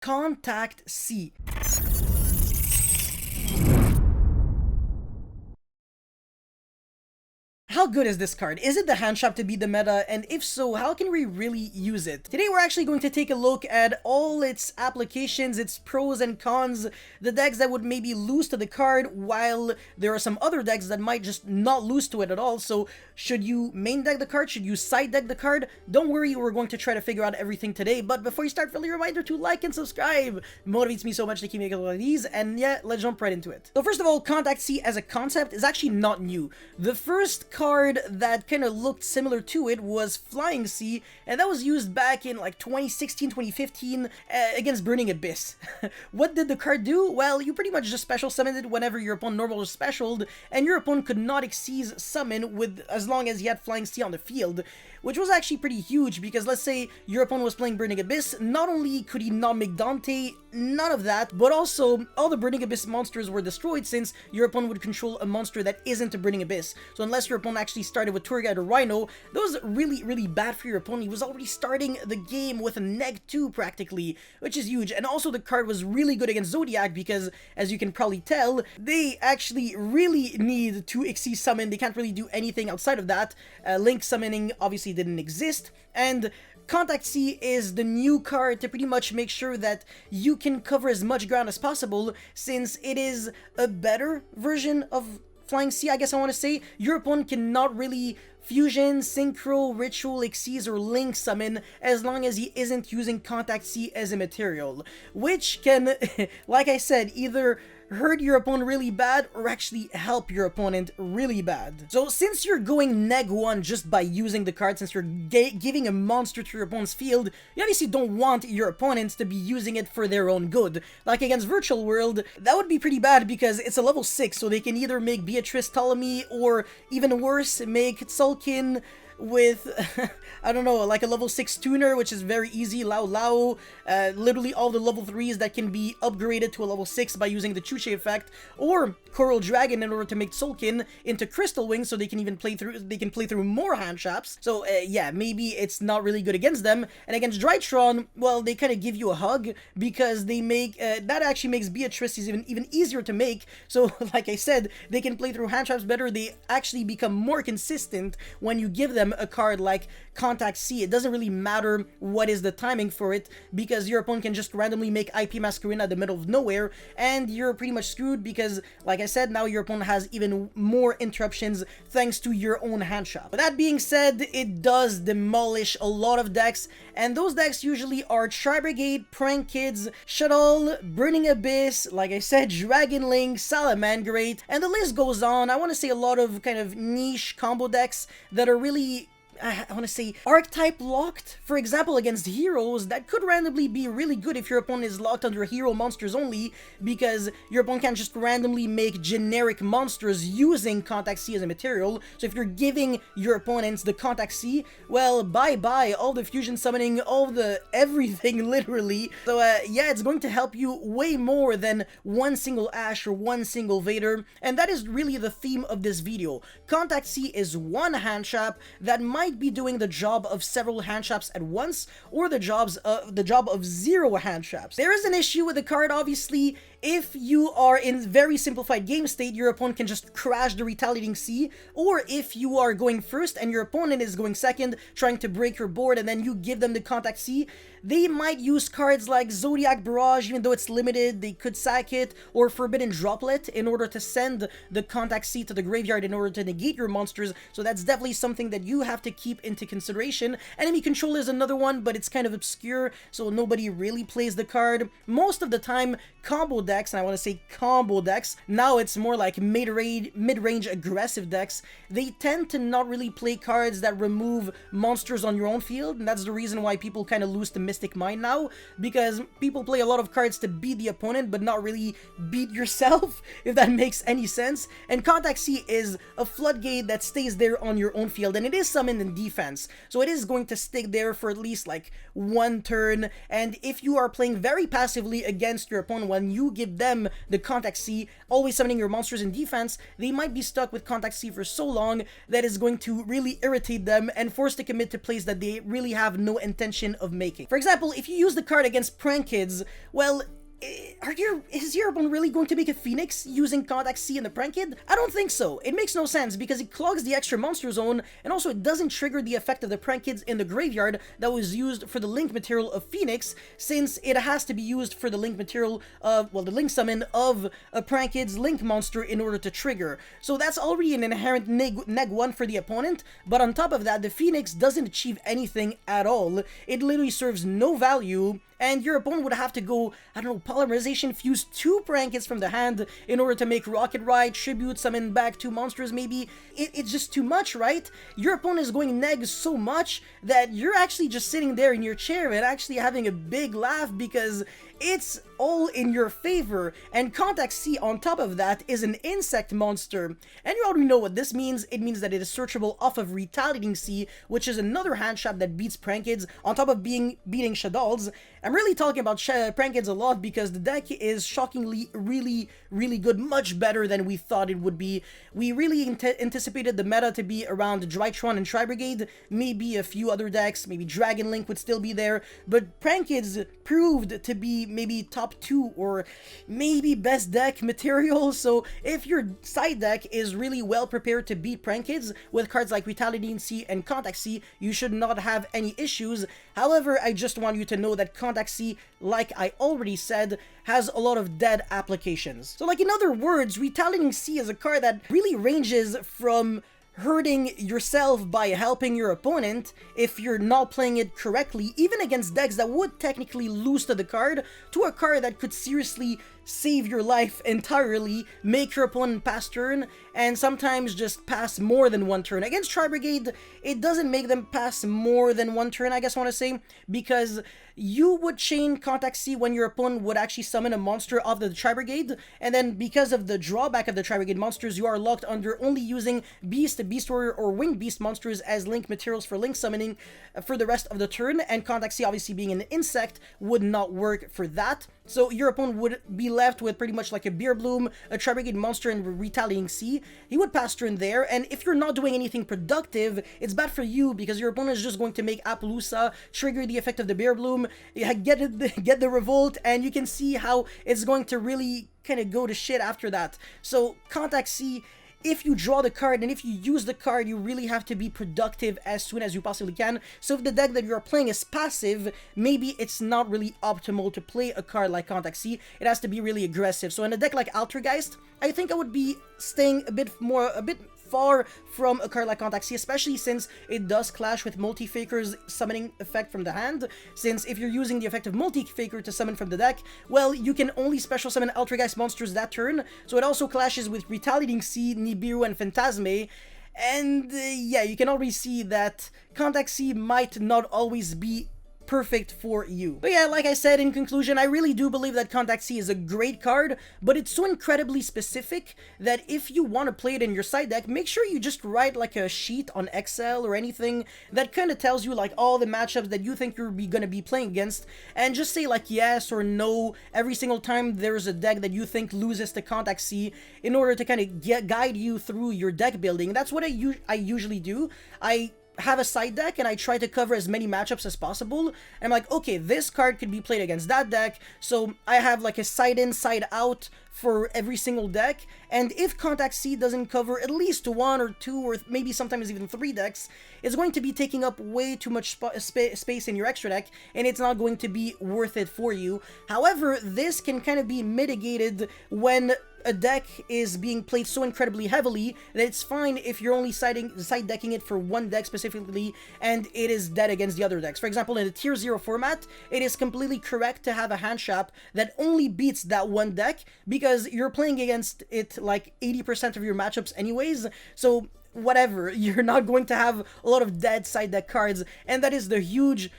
Contact C. How good is this card? Is it the hand shop to beat the meta? And if so, how can we really use it? Today we're actually going to take a look at all its applications, its pros and cons, the decks that would maybe lose to the card, while there are some other decks that might just not lose to it at all. So should you main deck the card? Should you side deck the card? Don't worry, we're going to try to figure out everything today. But before you start, friendly reminder to like and subscribe. It motivates me so much to keep making a lot of these. And yeah, let's jump right into it. So first of all, Contact C as a concept is actually not new. The first card that kind of looked similar to it was Flying Sea, and that was used back in like 2016, 2015 against Burning Abyss. What did the card do? Well, you pretty much just special summoned it whenever your opponent normal was specialed, and your opponent could not exceed summon with as long as he had Flying Sea on the field, which was actually pretty huge because let's say your opponent was playing Burning Abyss, not only could he not make Dante, none of that, but also all the Burning Abyss monsters were destroyed since your opponent would control a monster that isn't a Burning Abyss. So unless your opponent actually started with Tour Guide or Rhino, that was really bad for your opponent. He was already starting the game with a -2 practically, which is huge. And also the card was really good against Zodiac because, as you can probably tell, they actually really need to exceed summon. They can't really do anything outside of that. Link summoning obviously didn't exist, and Contact C is the new card to pretty much make sure that you can cover as much ground as possible, since it is a better version of Flying Sea, I guess I want to say. Your opponent cannot really fusion, synchro, ritual, exceed, or link summon as long as he isn't using Contact C as a material, which can, like I said, either hurt your opponent really bad or actually help your opponent really bad. So since you're going -1 just by using the card, since you're giving a monster to your opponent's field, you obviously don't want your opponents to be using it for their own good. Like against Virtual World, that would be pretty bad because it's a level 6, so they can either make Beatrice Ptolemy or, even worse, make Sulkin with, I don't know, like a level 6 tuner, which is very easy, Lao Lao, literally all the level 3s that can be upgraded to a level 6 by using the Chuche effect, or Coral Dragon in order to make Sulkin into Crystal Wing so they can even play through more hand traps. So yeah, maybe it's not really good against them. And against Drytron, well, they kind of give you a hug because they make, that actually makes Beatrice even easier to make. So like I said, they can play through hand traps better. They actually become more consistent when you give them a card like Contact C. It doesn't really matter what is the timing for it because your opponent can just randomly make IP Masquerade at the middle of nowhere and you're pretty much screwed because, like I said, now your opponent has even more interruptions thanks to your own hand shop. But that being said, it does demolish a lot of decks, and those decks usually are Tri Brigade, Prank Kids, Shuttle, Burning Abyss, like I said, Dragon Link, Salamangrate, and the list goes on. I want to say a lot of kind of niche combo decks that are really, I want to say, archetype locked. For example, against heroes, that could randomly be really good if your opponent is locked under hero monsters only, because your opponent can't just randomly make generic monsters using Contact C as a material. So if you're giving your opponents the Contact C, well, bye-bye, all the fusion summoning, all the everything, literally. So yeah, it's going to help you way more than one single Ashe or one single Vader, and that is really the theme of this video. Contact C is one hand trap that might be doing the job of several hand traps at once, or the job of 0 hand traps. There is an issue with the card, obviously. If you are in very simplified game state, your opponent can just crash the Retaliating C, or if you are going first and your opponent is going second, trying to break your board, and then you give them the Contact C, they might use cards like Zodiac Barrage, even though it's limited. They could sack it, or Forbidden Droplet in order to send the Contact C to the graveyard in order to negate your monsters. So that's definitely something that you have to keep into consideration. Enemy Control is another one, but it's kind of obscure, so nobody really plays the card. Most of the time, combo decks, and I want to say combo decks, now it's more like mid-range aggressive decks, they tend to not really play cards that remove monsters on your own field, and that's the reason why people kind of lose to Mystic Mind now, because people play a lot of cards to beat the opponent, but not really beat yourself, if that makes any sense. And Contact C is a floodgate that stays there on your own field, and it is summoned in defense, so it is going to stick there for at least like one turn, and if you are playing very passively against your opponent when you give them the Contact C, always summoning your monsters in defense, they might be stuck with Contact C for so long that is going to really irritate them and force to commit to plays that they really have no intention of making. For example, if you use the card against Prank Kids, well, is your opponent really going to make a Phoenix using Contact C in the Prank Kid? I don't think so. It makes no sense because it clogs the extra monster zone, and also it doesn't trigger the effect of the Prank Kids in the graveyard that was used for the link material of Phoenix, since it has to be used for the link material of, well, the link summon of a Prank Kid's link monster in order to trigger. So that's already an inherent neg 1 for the opponent, but on top of that, the Phoenix doesn't achieve anything at all. It literally serves no value, and your opponent would have to go, I don't know, polymerization, fuse 2 Prank Kids from the hand in order to make Rocket Ride, Tribute, summon back 2 monsters maybe. It's just too much, right? Your opponent is going neg so much that you're actually just sitting there in your chair and actually having a big laugh because it's all in your favor. And Contact C on top of that is an insect monster, and you already know what this means. It means that it is searchable off of Retaliating C, which is another hand trap that beats Prank Kids on top of beating Shaddolls. I'm really talking about Prank Kids a lot because the deck is shockingly really good, much better than we thought it would be. We really anticipated the meta to be around Drytron and Tri-Brigade, maybe a few other decks, maybe Dragon Link would still be there, but Prank Kids proved to be maybe top 2 or maybe best deck material. So if your side deck is really well prepared to beat Prank Kids with cards like Retaliating C and Contact C, you should not have any issues. However, I just want you to know that Contact C, like I already said, has a lot of dead applications. So like in other words, Retaliating C is a card that really ranges from hurting yourself by helping your opponent if you're not playing it correctly, even against decks that would technically lose to the card, to a card that could seriously save your life entirely, make your opponent pass turn, and sometimes just pass more than one turn. Against Tri-Brigade, it doesn't make them pass more than one turn, I guess I want to say, because you would chain Contact C when your opponent would actually summon a monster off the Tri-Brigade, and then because of the drawback of the Tri-Brigade monsters, you are locked under only using Beast, Beast Warrior, or Winged Beast monsters as link materials for link summoning for the rest of the turn, and Contact C, obviously being an insect, would not work for that. So your opponent would be left with pretty much like a Beer Bloom, a Tri-Brigade monster, and Retaliating C. He would pass turn there, and if you're not doing anything productive, it's bad for you because your opponent is just going to make Appaloosa, trigger the effect of the Beer Bloom, get the Revolt, and you can see how it's going to really kind of go to shit after that. So Contact C, if you draw the card and if you use the card, you really have to be productive as soon as you possibly can. So if the deck that you're playing is passive, maybe it's not really optimal to play a card like Contact C. It has to be really aggressive. So in a deck like Altergeist, I think I would be staying a bit far from a card like Contact C, especially since it does clash with Multi-Faker's summoning effect from the hand, since if you're using the effect of Multi-Faker to summon from the deck, well, you can only special summon Altergeist monsters that turn, so it also clashes with Retaliating C, Nibiru, and Phantasme, and yeah, you can already see that Contact C might not always be perfect for you. But yeah, like I said, in conclusion, I really do believe that Contact C is a great card, but it's so incredibly specific that if you want to play it in your side deck, make sure you just write like a sheet on Excel or anything that kind of tells you like all the matchups that you think you're gonna be playing against, and just say like yes or no every single time there's a deck that you think loses to Contact C in order to kind of guide you through your deck building. That's what I usually do. I have a side deck and I try to cover as many matchups as possible. And I'm like, okay, this card could be played against that deck, so I have like a side in, side out for every single deck, and if Contact C doesn't cover at least 1 or 2 or maybe sometimes even 3 decks, it's going to be taking up way too much space in your extra deck, and it's not going to be worth it for you. However, this can kind of be mitigated when a deck is being played so incredibly heavily that it's fine if you're only side decking it for one deck specifically and it is dead against the other decks. For example, in the tier 0 format, it is completely correct to have a hand trap that only beats that one deck because you're playing against it like 80% of your matchups anyways, so whatever, you're not going to have a lot of dead side deck cards, and that is the huge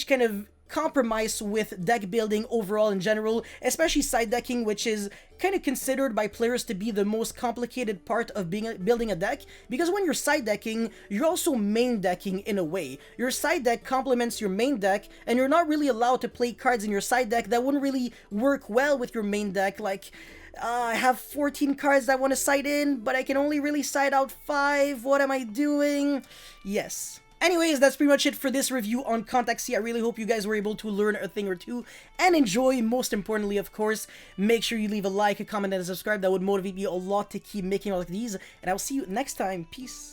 kind of compromise with deck building overall in general, especially side decking, which is kind of considered by players to be the most complicated part of building a deck, because when you're side decking, you're also main decking in a way. Your side deck complements your main deck, and you're not really allowed to play cards in your side deck that wouldn't really work well with your main deck, like I have 14 cards that I want to side in, but I can only really side out 5. What am I doing? Yes. Anyways, that's pretty much it for this review on Contact C. I really hope you guys were able to learn a thing or two and enjoy. Most importantly, of course, make sure you leave a like, a comment, and a subscribe. That would motivate me a lot to keep making all of these. And I'll see you next time. Peace.